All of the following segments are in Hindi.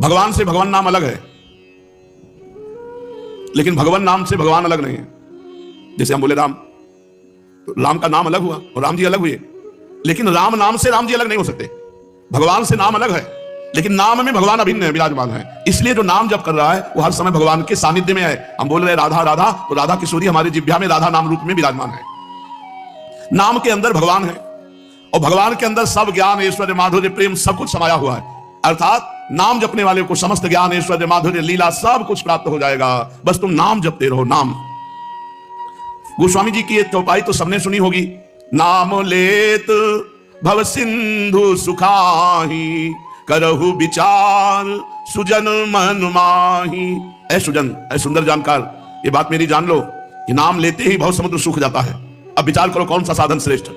भगवान से भगवान नाम अलग है, लेकिन भगवान नाम से भगवान अलग नहीं है। जैसे हम बोले राम, तो राम का नाम अलग हुआ और राम जी अलग हुए, लेकिन राम नाम से राम जी अलग नहीं हो सकते। भगवान से नाम अलग है, लेकिन नाम में भगवान अभिन्न है, विराजमान है। इसलिए जो नाम जप कर रहा है वो हर समय भगवान के सानिध्य में है। हम बोल रहे राधा राधा, तो राधा किशोरी हमारे जिह्वा में राधा नाम रूप में विराजमान है। नाम के अंदर भगवान है और भगवान के अंदर सब ज्ञान ऐश्वर्य माधुर्य प्रेम सब कुछ समाया हुआ है। अर्थात नाम जपने वाले को समस्त ज्ञान ऐश्वर्य माधुर्य लीला सब कुछ प्राप्त हो जाएगा, बस तुम नाम जपते रहो। नाम, गोस्वामी जी की ये चौपाई तो सबने सुनी होगी। नाम लेत भव सिंधु सुखाही, करहु विचार सुजन मन माही। ऐ सुजन, ऐ सुंदर जानकार, ये बात मेरी जान लो कि नाम लेते ही भव समुद्र सूख जाता है। अब विचार करो कौन सा साधन श्रेष्ठ।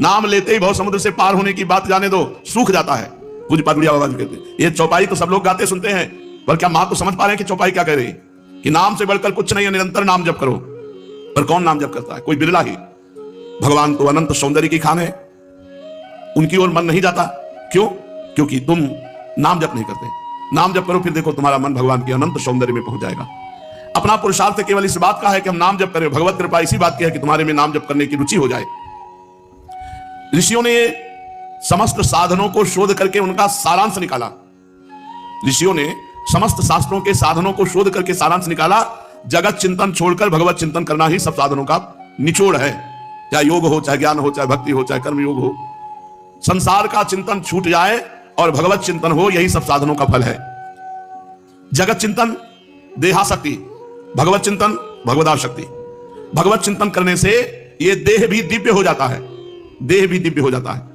नाम लेते ही भव समुद्र से पार होने की बात जाने दो, सूख जाता है। पूज्य पादुड़िया बाबा जी कहते हैं ये चौपाई तो सब लोग गाते सुनते हैं, पर क्या मां तो समझ पा रहे हैं कि चौपाई क्या कह रही है? कि नाम से बढ़कर कुछ नहीं है, निरंतर नाम जप करो। पर कौन नाम जप करता है? कोई बिरला ही। भगवान तो अनंत सौंदर्य की खान है, उनकी ओर मन नहीं जाता। क्यों? क्योंकि तुम नाम जप नहीं करते। नाम जप करो, फिर देखो तुम्हारा मन भगवान के अनंत सौंदर्य में पहुंच जाएगा। अपना पुरुषार्थ केवल इस बात का है कि हम नाम जप करें। भगवत कृपा इसी बात की है कि तुम्हारे में नाम जप करने की रुचि हो जाए। ऋषियों ने समस्त साधनों को शोध करके उनका सारांश निकाला। ऋषियों ने समस्त शास्त्रों के साधनों को शोध करके सारांश निकाला। जगत चिंतन छोड़कर भगवत चिंतन करना ही सब साधनों का निचोड़ है। चाहे योग हो, चाहे ज्ञान हो, चाहे भक्ति हो, चाहे कर्म योग हो। संसार का चिंतन छूट जाए और भगवत चिंतन हो, यही सब साधनों का फल है। जगत चिंतन देहाशक्ति, भगवत चिंतन भगवदाशक्ति। भगवत चिंतन करने से ये देह भी दिव्य हो जाता है, देह भी दिव्य हो जाता है।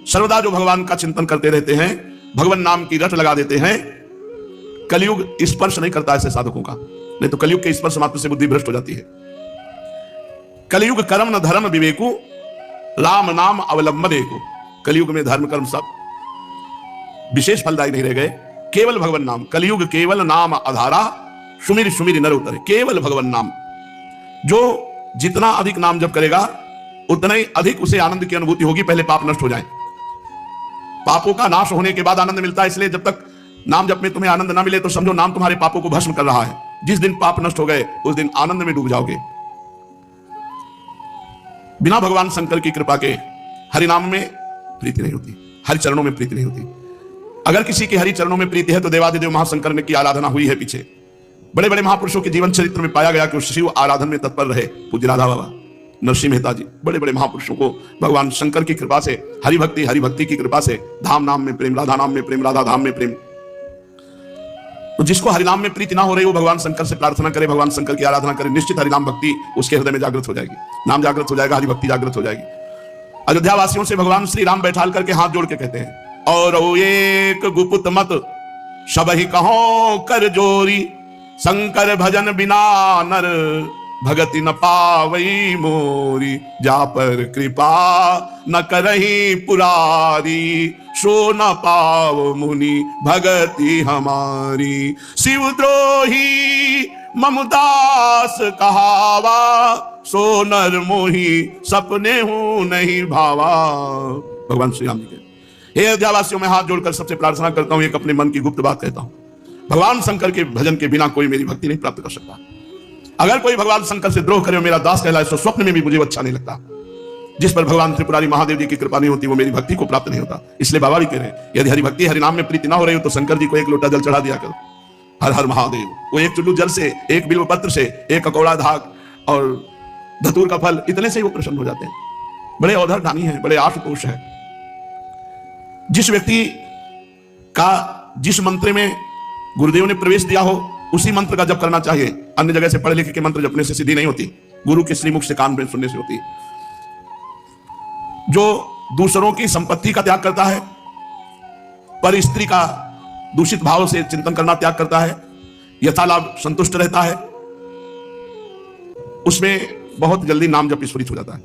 सर्वदा जो भगवान का चिंतन करते रहते हैं, भगवान नाम की रट लगा देते हैं, कलयुग स्पर्श नहीं करता ऐसे साधकों का। नहीं तो कलयुग के स्पर्श मात्र से बुद्धि भ्रष्ट हो जाती है। कलयुग कर्म न धर्म विवेकु, राम नाम अवलंबन एको। कलयुग में धर्म कर्म सब विशेष फलदायी नहीं रह गए, केवल भगवान नाम। कलयुग केवल नाम आधारा, सुमिर सुमिर नर उतरे। केवल भगवान नाम। जो जितना अधिक नाम जप करेगा उतना ही अधिक उसे आनंद की अनुभूति होगी। पहले पाप नष्ट हो जाए। पापों का नाश होने के बाद आनंद मिलता है। इसलिए जब तक नाम जप में तुम्हें आनंद ना मिले तो समझो नाम तुम्हारे पापों को भस्म कर रहा है। जिस दिन पाप नष्ट हो गए उस दिन आनंद में डूब जाओगे। बिना भगवान शंकर की कृपा के हरि नाम में प्रीति नहीं होती, हरि चरणों में प्रीति नहीं होती। अगर किसी के हरि चरणों में प्रीति है तो देवादिदेव महाशंकर ने की आराधना हुई है। पीछे बड़े बड़े महापुरुषों के जीवन चरित्र में पाया गया कि शिव आराधन में तत्पर रहे। पूज्य राधा बाबा, नरसिंह मेहता जी, बड़े बड़े महापुरुषों को भगवान शंकर की कृपा से, हरि भक्ति की कृपा से धाम नाम में प्रेम, राधा नाम में प्रेम, राधा धाम में प्रेम। तो जिसको हरिनाम में प्रीति ना हो रही वो भगवान शंकर से प्रार्थना करे, भगवान शंकर की आराधना करे, निश्चित हरिनाम भक्ति उसके हृदय में जागृत हो जाएगी। नाम जागृत हो जाएगा, हरि भक्ति जागृत हो जाएगी। अयोध्या वासियों से भगवान श्री राम बैठाल करके हाथ जोड़ के कहते हैं, और एक गुपुत मत सब ही कहो कर जोरी, शंकर भजन बिना नर भगति न पावई मोरी। जा पर कृपा न करही पुरारी, सो न पाव मुनि भगति हमारी। शिवद्रोही ममदास कहावा, सो नर मोही सपने हूं नहीं भावा। भगवान श्री राम जी के हे अयोध्यावासियों, मैं हाथ जोड़कर सबसे प्रार्थना करता हूं, एक अपने मन की गुप्त बात कहता हूं। भगवान शंकर के भजन के बिना कोई मेरी भक्ति नहीं प्राप्त कर सकता। अगर कोई भगवान शंकर से द्रोह करे और मेरा दास कहलाए तो स्वप्न में भी मुझे अच्छा नहीं लगता। जिस पर भगवान त्रिपुरारी महादेव जी की कृपा नहीं होती वो मेरी भक्ति को प्राप्त नहीं होता। इसलिए बाबा भी कह रहे हैं, यदि हरि भक्ति हरि नाम में प्रीति ना हो रही हो तो शंकर जी को एक लोटा जल चढ़ा दिया करो। हर हर महादेव। वो एक चुल्लू जल से, एक बिल्व पत्र से, एक ककौड़ा धाक और धतूर का फल, इतने से ही वो प्रसन्न हो जाते हैं। बड़े औधर दानी है, बड़े आशुतोष है। जिस व्यक्ति का जिस मंत्र में गुरुदेव ने प्रवेश दिया हो उसी मंत्र का जप करना चाहिए। अन्य जगह से पढ़े लिखे के मंत्र जपने से सिद्धि नहीं होती, गुरु के श्रीमुख से कान में सुनने से होती है। जो दूसरों की संपत्ति का त्याग करता है, पर स्त्री का दूषित भाव से चिंतन करना त्याग करता है, यथालाभ संतुष्ट रहता है, उसमें बहुत जल्दी नाम जप स्फुरित हो जाता है।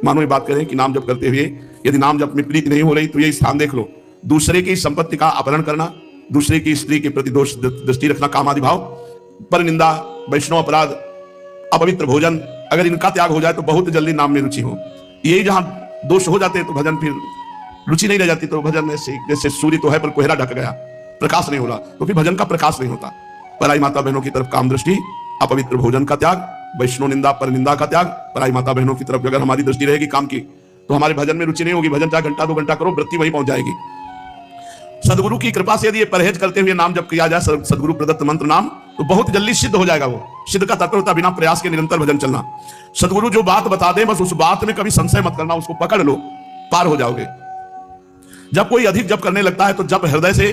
मानो ये बात करें कि नाम जप करते हुए यदि नाम जप में प्रीति नहीं हो रही तो ये स्थान देख लो। दूसरे की संपत्ति का अपहरण करना, दूसरे की स्त्री के प्रति दोष दृष्टि रखना, काम आदि भाव, पर निंदा, वैष्णव अपराध, अपवित्र भोजन, अगर इनका त्याग हो जाए तो बहुत जल्दी नाम में रुचि हो। यही जहां दोष हो जाते हैं तो भजन फिर रुचि नहीं रह जाती। तो भजन ऐसे जैसे सूर्य तो है पर कोहरा ढक गया, प्रकाश नहीं हो रहा, तो फिर भजन का प्रकाश नहीं होता। पराई माता बहनों की तरफ काम दृष्टि, अपवित्र भोजन का त्याग, वैष्णव निंदा पर निंदा का त्याग। पराई माता बहनों की तरफ अगर हमारी दृष्टि रहेगी काम की, तो हमारे भजन में रुचि नहीं होगी। भजन चाहे घंटा 2 घंटा करो, वृत्ति वहीं पहुंच जाएगी। सदगुरु की कृपा से यदि ये परहेज करते हुए नाम जब किया जाए, सदगुरु प्रदत्त मंत्र नाम, तो बहुत जल्दी सिद्ध हो जाएगा। वो सिद्ध का तत्व होता बिना प्रयास के निरंतर भजन चलना। सदगुरु जो बात बता दे, बस उस बात में कभी संशय मत करना, उसको पकड़ लो, पार हो जाओगे। जब कोई अधिक जप करने लगता है तो जब हृदय से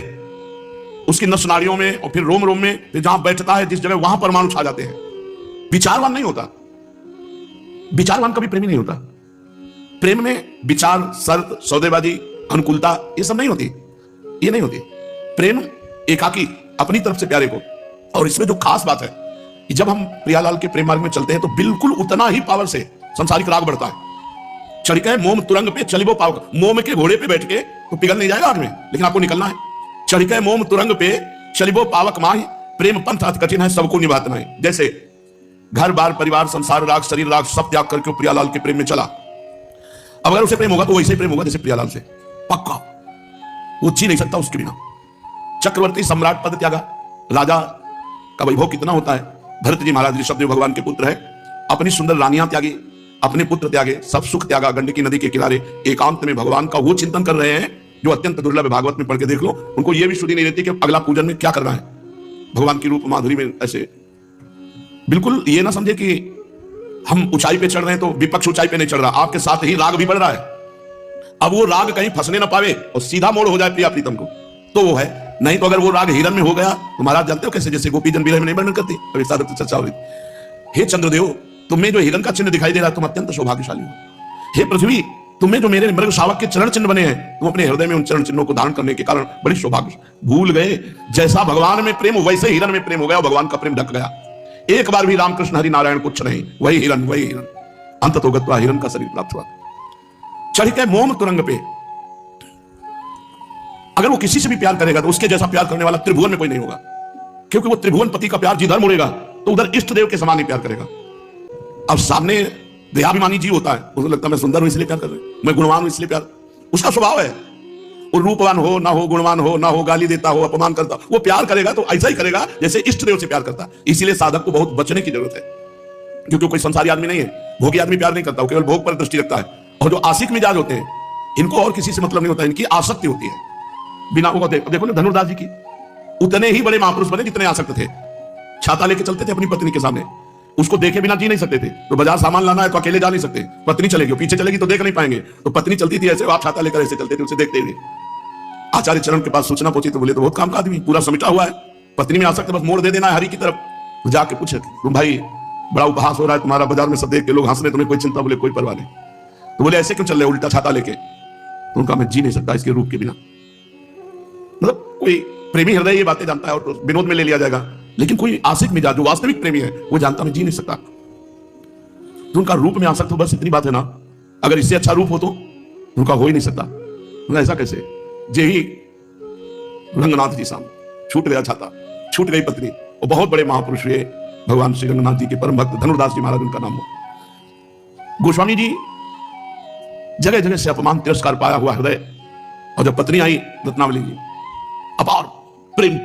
उसकी नस नाड़ियों में और फिर रोम रोम में, फिर जहां बैठता है जिस जगह, वहां परमाणु छा जाते हैं। विचारवान नहीं होता, विचारवान कभी प्रेमी नहीं होता। प्रेम में विचार, शर्त, सौदेबाजी, अनुकूलता, ये सब नहीं होती, ये नहीं होती। प्रेम एकाकी, अपनी तरफ से प्यारे को। और इसमें जो खास बात है कि जब हम प्रियालाल के प्रेम मार्ग में चलते हैं तो बिल्कुल उतना ही पावर से संसारिक राग बढ़ता है। चढ़के मोम तुरंग पे चलिबो पाव, मोम के घोड़े पे बैठ के तो पिघल नहीं जाएगा आग में, लेकिन आपको निकलना है। चढ़के मोम तुरंग पे चलिबो पावक माही, प्रेम पंथ अति कठिन है सबको निभातना है। जैसे घर बार परिवार संसार राग शरीर राग सब त्याग करके प्रियालाल के प्रेम में चला। अब अगर उसे प्रेम होगा तो वैसे ही प्रेम होगा जैसे प्रियालाल से, पक्का। वो जी नहीं सकता उसके बिना। चक्रवर्ती सम्राट पद त्यागा, राजा का वैभव कितना होता है। भरत जी महाराज ऋषभदेव भगवान के पुत्र है, अपनी सुंदर रानियां त्यागी, अपने पुत्र त्यागे, सब सुख त्यागा, गंडकी नदी के किनारे एकांत में भगवान का वो चिंतन कर रहे हैं जो अत्यंत दुर्लभ है। भागवत में पढ़ के देख लो, उनको ये भी शुद्धि नहीं रहती कि अगला पूजन में क्या करना है। भगवान की रूप माधुरी में ऐसे बिल्कुल ये ना समझे कि हम ऊंचाई पे चढ़ रहे हैं तो विपक्ष ऊंचाई पे नहीं चढ़ रहा, आपके साथ ही राग भी बढ़ रहा है। अब वो राग कहीं फंसने ना पावे और सीधा मोड़ हो जाए प्रिया प्रीतम को, तो वो है। नहीं तो अगर वो राग हिरन में हो गया तो महाराज जानते हो कैसे, जैसे गोपीजन विरह में नहीं वर्णन करती, अभी साधक चर्चा हो रही। हे चंद्रदेव, तुम्हें जो हिरन का चिन्ह दिखाई दे रहा है, तुम अत्यंत सौभाग्यशाली हो। हे पृथ्वी, तुम्हें जो मेरे मृग शावक के चरण चिन्ह बने हैं, तुम अपने हृदय में उन चरण चिन्हों को धारण करने के कारण बड़ी सौभाग्य। भूल गए जैसा भगवान में प्रेम वैसे हिरन में प्रेम हो गया, भगवान का प्रेम ढक गया। एक बार भी रामकृष्ण हरि नारायण कुछ नहीं, वही हिरन वही हिरन। अंत तो गत्वा हिरन का शरीर प्राप्त हुआ। चढ़ के मोम तुरंग पे, अगर वो किसी से भी प्यार करेगा तो उसके जैसा प्यार करने वाला त्रिभुवन में कोई नहीं होगा, क्योंकि वो त्रिभुवन पति का प्यार जिधर मुड़ेगा तो उधर इष्ट देव के समान ही प्यार करेगा। अब सामने देहाभिमानी जीव होता है, उसको लगता है मैं सुंदर हूं इसलिए प्यार कर रहे, मैं गुणवान हूं इसलिए प्यार। उसका स्वभाव है, वो रूपवान हो ना हो, गुणवान हो ना हो, गाली देता हो, अपमान करता, वो प्यार करेगा तो ऐसा ही करेगा जैसे इष्ट देव से प्यार करता। इसीलिए साधक को बहुत बचने की जरूरत है, क्योंकि कोई संसारी आदमी नहीं है। भोगी आदमी प्यार नहीं करता, वो केवल भोग पर दृष्टि रखता है। और जो आशिक मिजाज होते हैं, इनको और किसी से मतलब नहीं होता, इनकी आसक्ति होती है बिना। वो देखो ना धनुर्दास जी की, उतने ही बड़े महापुरुष बने जितने आसक्त थे। छाता लेके चलते थे अपनी पत्नी के सामने, उसको देखे बिना जी नहीं सकते थे। तो बाजार सामान लाना है तो अकेले जा नहीं सकते, पत्नी चलेगी, पीछे चलेगी तो देख नहीं पाएंगे, तो पत्नी चलती थी ऐसे, आप छाता लेकर ऐसे चलते थे, उसे देखते हुए। आचार्य चरण के पास सूचना पहुंची तो बोले तो बहुत काम का आदमी, पूरा समिटा हुआ है, पत्नी में आसक्त, बस मोड़ दे देना है हरि की तरफ। तो जाके पूछे, तुम भाई बड़ा उपहास हो रहा है तुम्हारा, बाजार में सब देख के लोग हंस रहे, तुम्हें कोई चिंता? बोले कोई परवाह नहीं। तो बोले ऐसे क्यों चल रहे उल्टा छाता लेके? तो उनका मैं जी नहीं सकता इसके रूप के बिना। मतलब कोई प्रेमी हृदय ये बातें जानता है और तो विनोद में ले लिया जाएगा, लेकिन कोई आशिक मिजाज जो वास्तविक प्रेमी है वो जानता मैं जी नहीं सकता। तो उनका रूप में आसक्त हो, बस इतनी बात है ना। अगर इससे अच्छा रूप हो तो उनका हो ही नहीं सकता। मतलब ऐसा कैसे? जे ही रंगनाथ जी सामने छूट गया छाता, छूट गई पत्नी, और बहुत बड़े महापुरुष हुए भगवान श्री रंगनाथ जी के परम भक्त धनुर्दास जी महाराज उनका नाम हुआ। गोस्वामी जी जगह जगह से अपमान तिरस्कार पाया हुआ हृदय, और जब पत्नी आई रत्नावली जी, अपार प्रेम